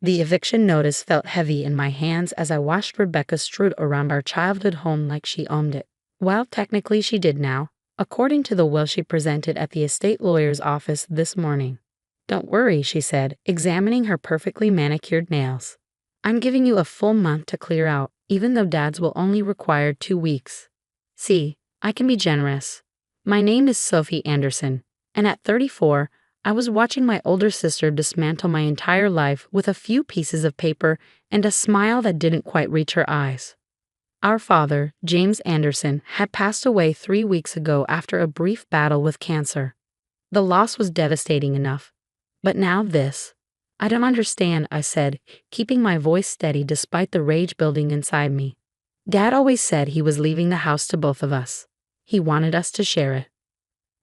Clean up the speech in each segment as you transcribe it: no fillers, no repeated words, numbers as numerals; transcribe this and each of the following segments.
The eviction notice felt heavy in my hands as I watched Rebecca strut around our childhood home like she owned it. Well, technically she did now, according to the will she presented at the estate lawyer's office this morning. "Don't worry," she said, examining her perfectly manicured nails. "I'm giving you a full month to clear out, even though Dad's will only require 2 weeks. See, I can be generous. My name is Sophie Anderson, and at 34, I was watching my older sister dismantle my entire life with a few pieces of paper and a smile that didn't quite reach her eyes. Our father, James Anderson, had passed away 3 weeks ago after a brief battle with cancer. The loss was devastating enough. But now this. I don't understand," I said, keeping my voice steady despite the rage building inside me. "Dad always said he was leaving the house to both of us. He wanted us to share it."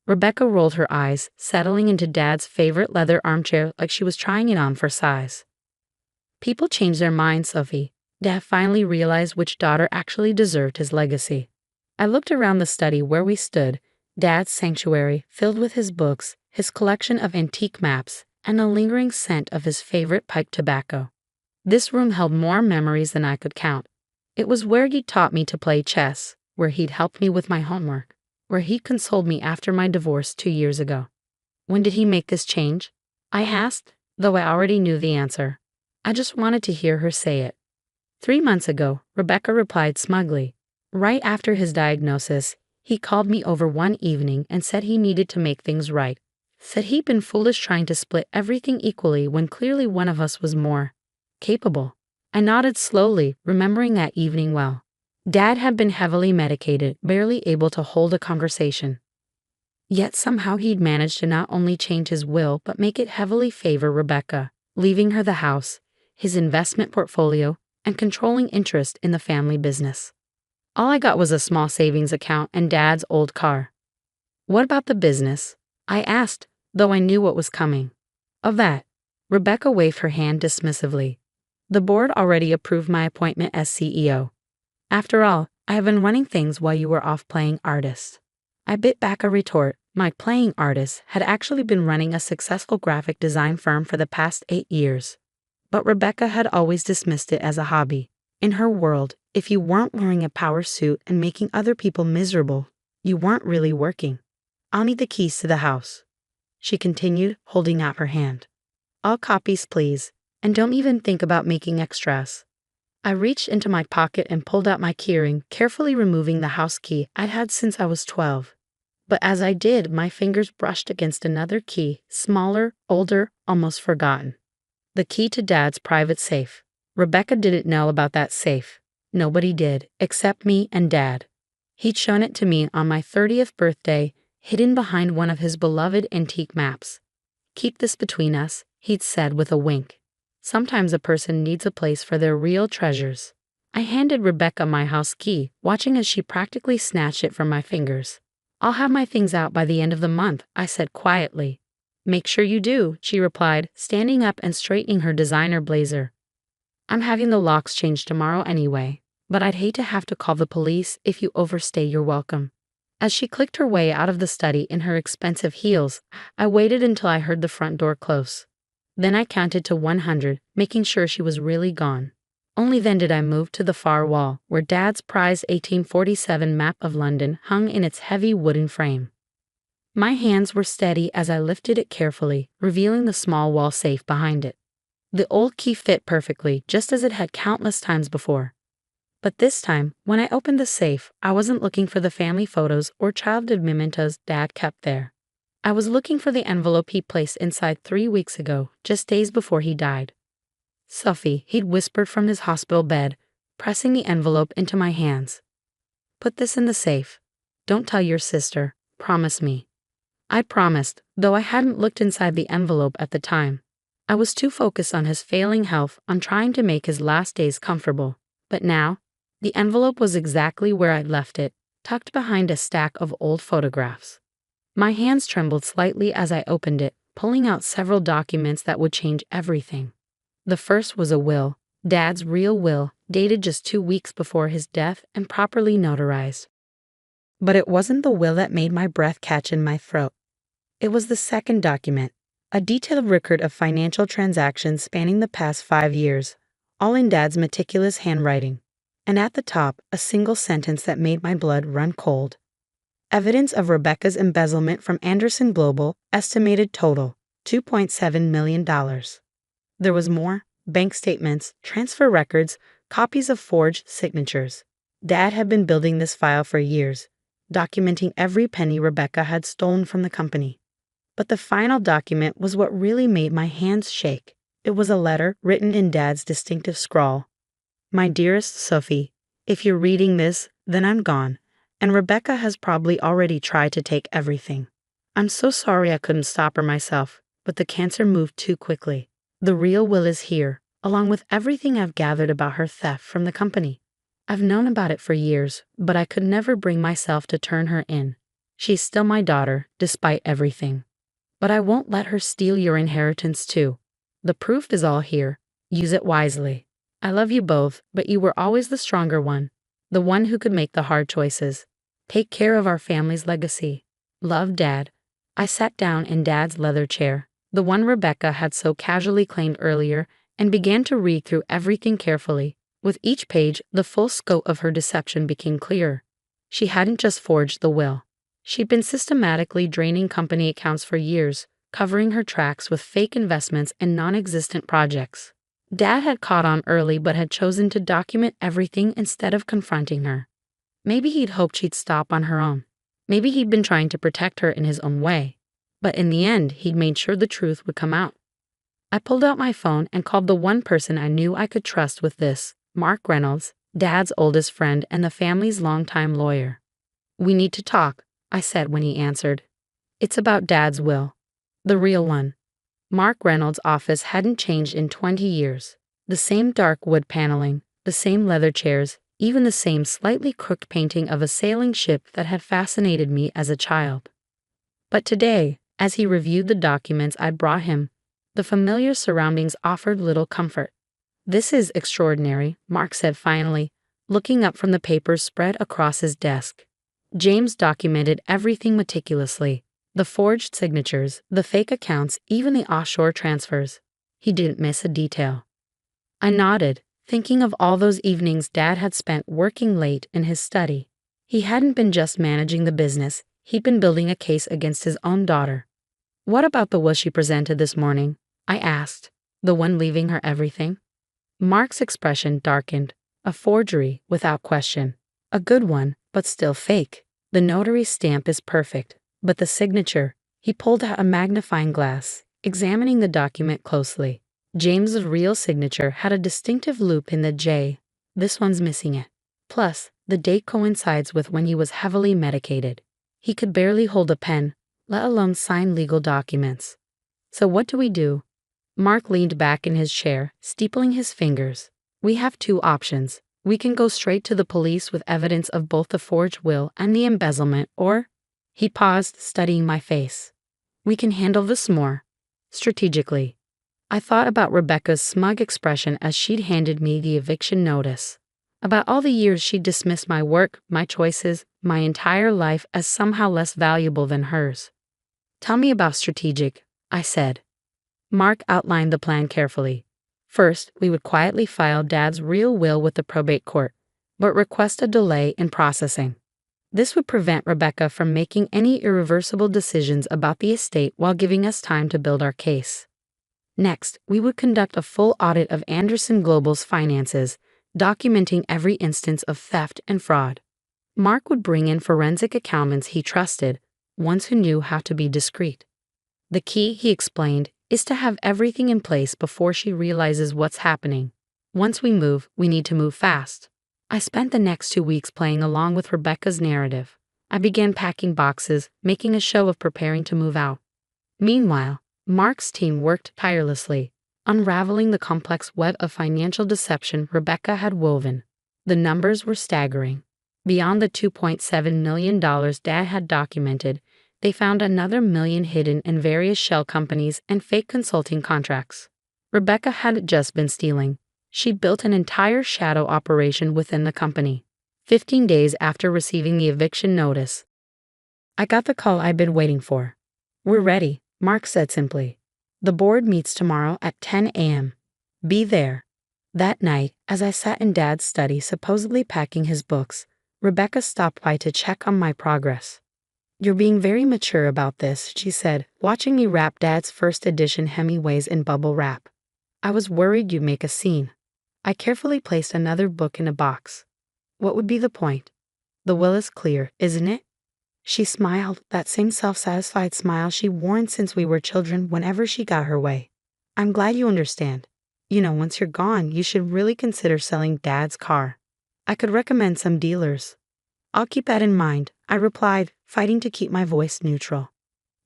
Rebecca rolled her eyes, settling into Dad's favorite leather armchair like she was trying it on for size. "People change their minds, Sophie." Dad finally realized which daughter actually deserved his legacy. I looked around the study where we stood, Dad's sanctuary filled with his books, his collection of antique maps, and a lingering scent of his favorite pipe tobacco. This room held more memories than I could count. It was where he'd taught me to play chess, where he'd helped me with my homework, where he consoled me after my divorce 2 years ago. "When did he make this change?" I asked, though I already knew the answer. I just wanted to hear her say it. 3 months ago, Rebecca replied smugly. Right after his diagnosis, he called me over one evening and said he needed to make things right. Said he'd been foolish trying to split everything equally when clearly one of us was more capable. I nodded slowly, remembering that evening well. Dad had been heavily medicated, barely able to hold a conversation. Yet somehow he'd managed to not only change his will but make it heavily favor Rebecca, leaving her the house, his investment portfolio, and controlling interest in the family business. All I got was a small savings account and Dad's old car. "What about the business?" I asked, though I knew what was coming. "Of that," Rebecca waved her hand dismissively. "The board already approved my appointment as CEO. After all, I have been running things while you were off playing artist." I bit back a retort. My playing artist had actually been running a successful graphic design firm for the past 8 years. But Rebecca had always dismissed it as a hobby. In her world, if you weren't wearing a power suit and making other people miserable, you weren't really working. "I'll need the keys to the house," she continued, holding out her hand. "All copies, please, and don't even think about making extras." I reached into my pocket and pulled out my keyring, carefully removing the house key I'd had since I was 12. But as I did, my fingers brushed against another key, smaller, older, almost forgotten. The key to Dad's private safe. Rebecca didn't know about that safe. Nobody did, except me and Dad. He'd shown it to me on my 30th birthday, hidden behind one of his beloved antique maps. "Keep this between us," he'd said with a wink. Sometimes a person needs a place for their real treasures. I handed Rebecca my house key, watching as she practically snatched it from my fingers. "I'll have my things out by the end of the month," I said quietly. "Make sure you do," she replied, standing up and straightening her designer blazer. "I'm having the locks changed tomorrow anyway, but I'd hate to have to call the police if you overstay your welcome." As she clicked her way out of the study in her expensive heels, I waited until I heard the front door close. Then I counted to 100, making sure she was really gone. Only then did I move to the far wall, where Dad's prized 1847 map of London hung in its heavy wooden frame. My hands were steady as I lifted it carefully, revealing the small wall safe behind it. The old key fit perfectly, just as it had countless times before. But this time, when I opened the safe, I wasn't looking for the family photos or childhood mementos Dad kept there. I was looking for the envelope he placed inside 3 weeks ago, just days before he died. "Sophie," he'd whispered from his hospital bed, pressing the envelope into my hands. "Put this in the safe. Don't tell your sister. Promise me." I promised, though I hadn't looked inside the envelope at the time. I was too focused on his failing health, on trying to make his last days comfortable. But now, the envelope was exactly where I'd left it, tucked behind a stack of old photographs. My hands trembled slightly as I opened it, pulling out several documents that would change everything. The first was a will, Dad's real will, dated just 2 weeks before his death and properly notarized. But it wasn't the will that made my breath catch in my throat. It was the second document, A detailed record of financial transactions spanning the past 5 years, all in Dad's meticulous handwriting. And at the top, a single sentence that made my blood run cold. Evidence of Rebecca's embezzlement from Anderson Global, estimated total, $2.7 million. There was more: bank statements, transfer records, copies of forged signatures. Dad had been building this file for years, documenting every penny Rebecca had stolen from the company. But the final document was what really made my hands shake. It was a letter written in Dad's distinctive scrawl. My dearest Sophie, if you're reading this, then I'm gone, and Rebecca has probably already tried to take everything. I'm so sorry I couldn't stop her myself, but the cancer moved too quickly. The real will is here, along with everything I've gathered about her theft from the company. I've known about it for years, but I could never bring myself to turn her in. She's still my daughter, despite everything. But I won't let her steal your inheritance too. The proof is all here. Use it wisely. I love you both, but you were always the stronger one, the one who could make the hard choices. Take care of our family's legacy. Love, Dad. I sat down in Dad's leather chair, the one Rebecca had so casually claimed earlier, and began to read through everything carefully. With each page, the full scope of her deception became clearer. She hadn't just forged the will. She'd been systematically draining company accounts for years, covering her tracks with fake investments and non-existent projects. Dad had caught on early but had chosen to document everything instead of confronting her. Maybe he'd hoped she'd stop on her own. Maybe he'd been trying to protect her in his own way. But in the end, he'd made sure the truth would come out. I pulled out my phone and called the one person I knew I could trust with this, Mark Reynolds, Dad's oldest friend and the family's longtime lawyer. We need to talk, I said when he answered. It's about Dad's will. The real one. Mark Reynolds' office hadn't changed in 20 years. The same dark wood paneling, the same leather chairs, even the same slightly crooked painting of a sailing ship that had fascinated me as a child. But today, as he reviewed the documents I'd brought him, the familiar surroundings offered little comfort. This is extraordinary, Mark said finally, looking up from the papers spread across his desk. James documented everything meticulously. The forged signatures, the fake accounts, even the offshore transfers. He didn't miss a detail. I nodded, thinking of all those evenings Dad had spent working late in his study. He hadn't been just managing the business, he'd been building a case against his own daughter. What about the will she presented this morning? I asked. The one leaving her everything? Mark's expression darkened. A forgery, without question. A good one, but still fake. The notary's stamp is perfect, but the signature. He pulled out a magnifying glass, examining the document closely. James's real signature had a distinctive loop in the J. This one's missing it. Plus, the date coincides with when he was heavily medicated. He could barely hold a pen, let alone sign legal documents. So what do we do? Mark leaned back in his chair, steepling his fingers. We have two options. We can go straight to the police with evidence of both the forged will and the embezzlement, or... He paused, studying my face. We can handle this more strategically. I thought about Rebecca's smug expression as she'd handed me the eviction notice. About all the years she'd dismissed my work, my choices, my entire life as somehow less valuable than hers. Tell me about strategic, I said. Mark outlined the plan carefully. First, we would quietly file Dad's real will with the probate court, but request a delay in processing. This would prevent Rebecca from making any irreversible decisions about the estate while giving us time to build our case. Next, we would conduct a full audit of Anderson Global's finances, documenting every instance of theft and fraud. Mark would bring in forensic accountants he trusted, ones who knew how to be discreet. The key, he explained, is to have everything in place before she realizes what's happening. Once we move, we need to move fast. I spent the next 2 weeks playing along with Rebecca's narrative. I began packing boxes, making a show of preparing to move out. Meanwhile, Mark's team worked tirelessly, unraveling the complex web of financial deception Rebecca had woven. The numbers were staggering. Beyond the $2.7 million Dad had documented, they found another $1 million hidden in various shell companies and fake consulting contracts. Rebecca hadn't just been stealing. She'd built an entire shadow operation within the company. 15 days after receiving the eviction notice, I got the call I'd been waiting for. We're ready, Mark said simply. The board meets tomorrow at 10 a.m. Be there. That night, as I sat in Dad's study supposedly packing his books, Rebecca stopped by to check on my progress. "You're being very mature about this," she said, watching me wrap Dad's first edition Hemingways in bubble wrap. "I was worried you'd make a scene." I carefully placed another book in a box. "What would be the point? The will is clear, isn't it?" She smiled, that same self-satisfied smile she'd worn since we were children whenever she got her way. "I'm glad you understand. Once you're gone, you should really consider selling Dad's car. I could recommend some dealers." "I'll keep that in mind," I replied, fighting to keep my voice neutral.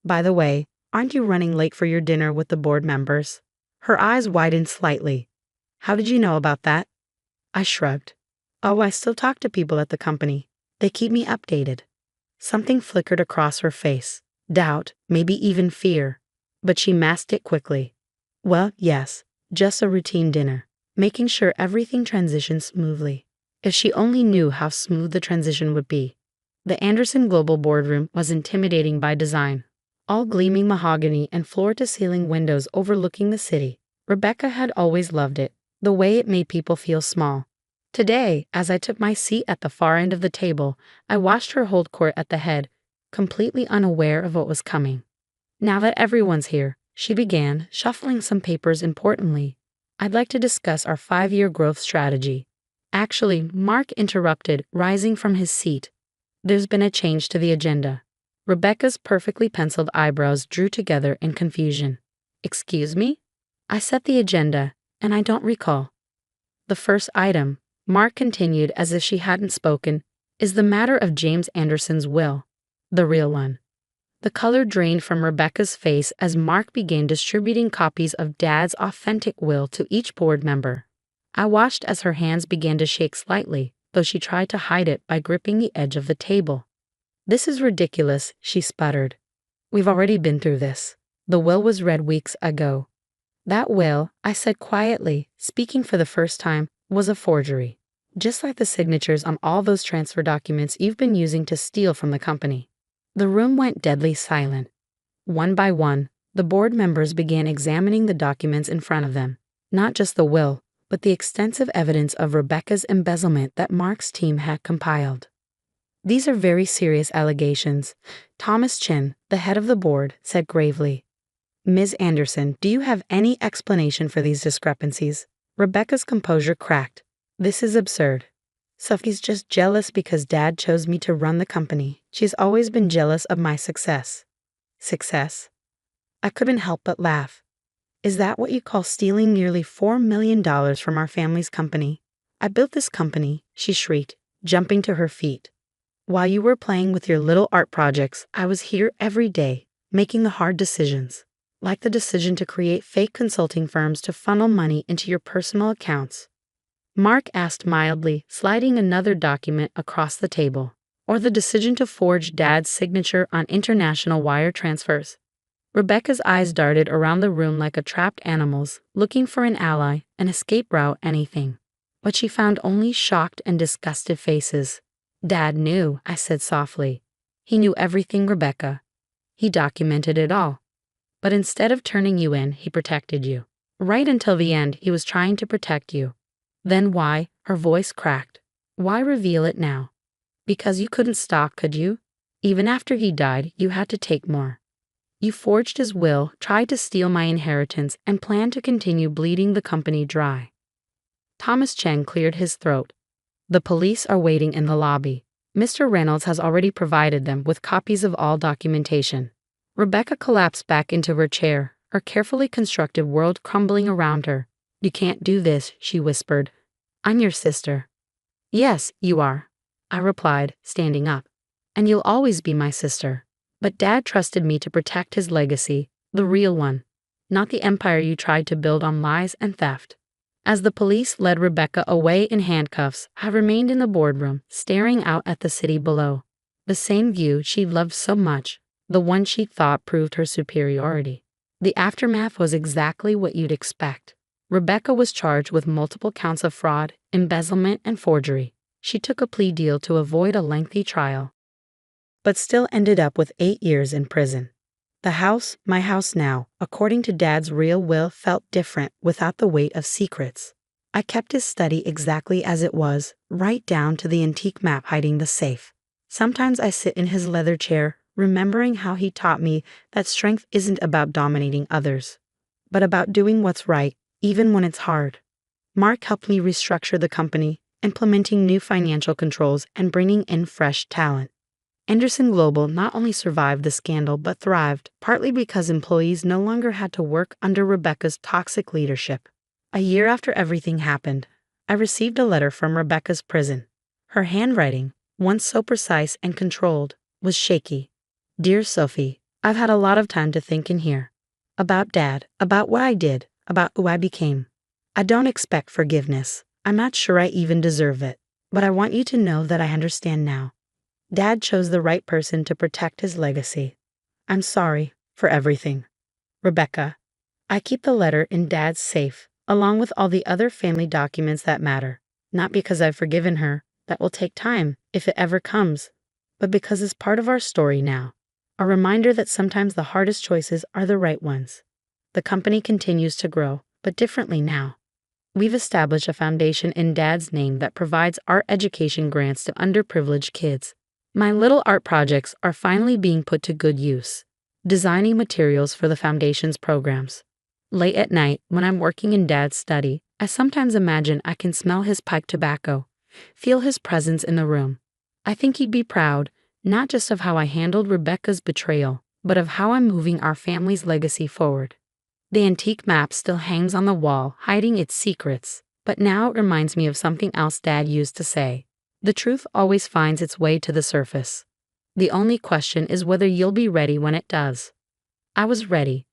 "By the way, aren't you running late for your dinner with the board members?" Her eyes widened slightly. "How did you know about that?" I shrugged. "Oh, I still talk to people at the company. They keep me updated." Something flickered across her face. Doubt, maybe even fear. But she masked it quickly. "Well, yes, just a routine dinner, making sure everything transitions smoothly." If she only knew how smooth the transition would be. The Anderson Global boardroom was intimidating by design. All gleaming mahogany and floor-to-ceiling windows overlooking the city. Rebecca had always loved it, the way it made people feel small. Today, as I took my seat at the far end of the table, I watched her hold court at the head, completely unaware of what was coming. "Now that everyone's here," she began, shuffling some papers importantly, "I'd like to discuss our 5-year growth strategy." Actually, Mark interrupted, rising from his seat. "There's been a change to the agenda." Rebecca's perfectly penciled eyebrows drew together in confusion. "Excuse me?" "I set the agenda, and I don't recall." "The first item," Mark continued as if she hadn't spoken, "is the matter of James Anderson's will. The real one." The color drained from Rebecca's face as Mark began distributing copies of Dad's authentic will to each board member. I watched as her hands began to shake slightly, though she tried to hide it by gripping the edge of the table. "This is ridiculous," she sputtered. "We've already been through this. The will was read weeks ago." "That will," I said quietly, speaking for the first time, "was a forgery. Just like the signatures on all those transfer documents you've been using to steal from the company." The room went deadly silent. One by one, the board members began examining the documents in front of them, not just the will, but the extensive evidence of Rebecca's embezzlement that Mark's team had compiled. "These are very serious allegations," Thomas Chin, the head of the board, said gravely. "Ms. Anderson, do you have any explanation for these discrepancies?" Rebecca's composure cracked. "This is absurd. Sophie's just jealous because Dad chose me to run the company. She's always been jealous of my success." "Success?" I couldn't help but laugh. "Is that what you call stealing nearly $4 million from our family's company? I built this company," she shrieked, jumping to her feet. "While you were playing with your little art projects, I was here every day, making the hard decisions, like the decision to create fake consulting firms to funnel money into your personal accounts." Mark asked mildly, sliding another document across the table. "Or the decision to forge Dad's signature on international wire transfers." Rebecca's eyes darted around the room like a trapped animal's, looking for an ally, an escape route, anything. But she found only shocked and disgusted faces. "Dad knew," I said softly. "He knew everything, Rebecca. He documented it all. But instead of turning you in, he protected you. Right until the end, he was trying to protect you." "Then why?" Her voice cracked. "Why reveal it now? Because you couldn't stop, could you? Even after he died, you had to take more. You forged his will, tried to steal my inheritance, and planned to continue bleeding the company dry." Thomas Chen cleared his throat. "The police are waiting in the lobby. Mr. Reynolds has already provided them with copies of all documentation." Rebecca collapsed back into her chair, her carefully constructed world crumbling around her. "You can't do this," she whispered. "I'm your sister." "Yes, you are," I replied, standing up. "And you'll always be my sister. But Dad trusted me to protect his legacy, the real one, not the empire you tried to build on lies and theft." As the police led Rebecca away in handcuffs, I remained in the boardroom, staring out at the city below. The same view she loved so much, the one she thought proved her superiority. The aftermath was exactly what you'd expect. Rebecca was charged with multiple counts of fraud, embezzlement, and forgery. She took a plea deal to avoid a lengthy trial, but still ended up with 8 years in prison. The house, my house now, according to Dad's real will, felt different without the weight of secrets. I kept his study exactly as it was, right down to the antique map hiding the safe. Sometimes I sit in his leather chair, remembering how he taught me that strength isn't about dominating others, but about doing what's right, even when it's hard. Mark helped me restructure the company, implementing new financial controls and bringing in fresh talent. Anderson Global not only survived the scandal but thrived, partly because employees no longer had to work under Rebecca's toxic leadership. A year after everything happened, I received a letter from Rebecca's prison. Her handwriting, once so precise and controlled, was shaky. Dear Sophie, I've had a lot of time to think in here. About Dad, about what I did, about who I became. I don't expect forgiveness. I'm not sure I even deserve it. But I want you to know that I understand now. Dad chose the right person to protect his legacy. I'm sorry for everything. Rebecca. I keep the letter in Dad's safe, along with all the other family documents that matter. Not because I've forgiven her, that will take time, if it ever comes, but because it's part of our story now. A reminder that sometimes the hardest choices are the right ones. The company continues to grow, but differently now. We've established a foundation in Dad's name that provides art education grants to underprivileged kids. My little art projects are finally being put to good use, designing materials for the foundation's programs. Late at night, when I'm working in Dad's study, I sometimes imagine I can smell his pipe tobacco, feel his presence in the room. I think he'd be proud, not just of how I handled Rebecca's betrayal, but of how I'm moving our family's legacy forward. The antique map still hangs on the wall, hiding its secrets, but now it reminds me of something else Dad used to say. The truth always finds its way to the surface. The only question is whether you'll be ready when it does. I was ready,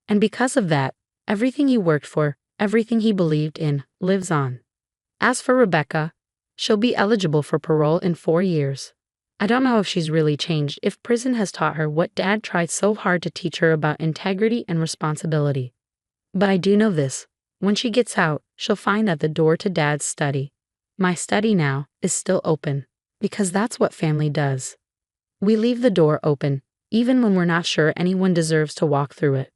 and because of that, everything he worked for, everything he believed in, lives on. As for Rebecca, she'll be eligible for parole in 4 years. I don't know if she's really changed, if prison has taught her what Dad tried so hard to teach her about integrity and responsibility. But I do know this, when she gets out, she'll find that the door to Dad's study, my study now, is still open, because that's what family does. We leave the door open, even when we're not sure anyone deserves to walk through it.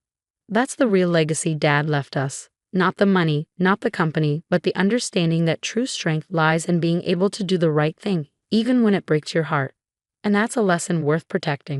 That's the real legacy Dad left us. Not the money, not the company, but the understanding that true strength lies in being able to do the right thing, even when it breaks your heart. And that's a lesson worth protecting.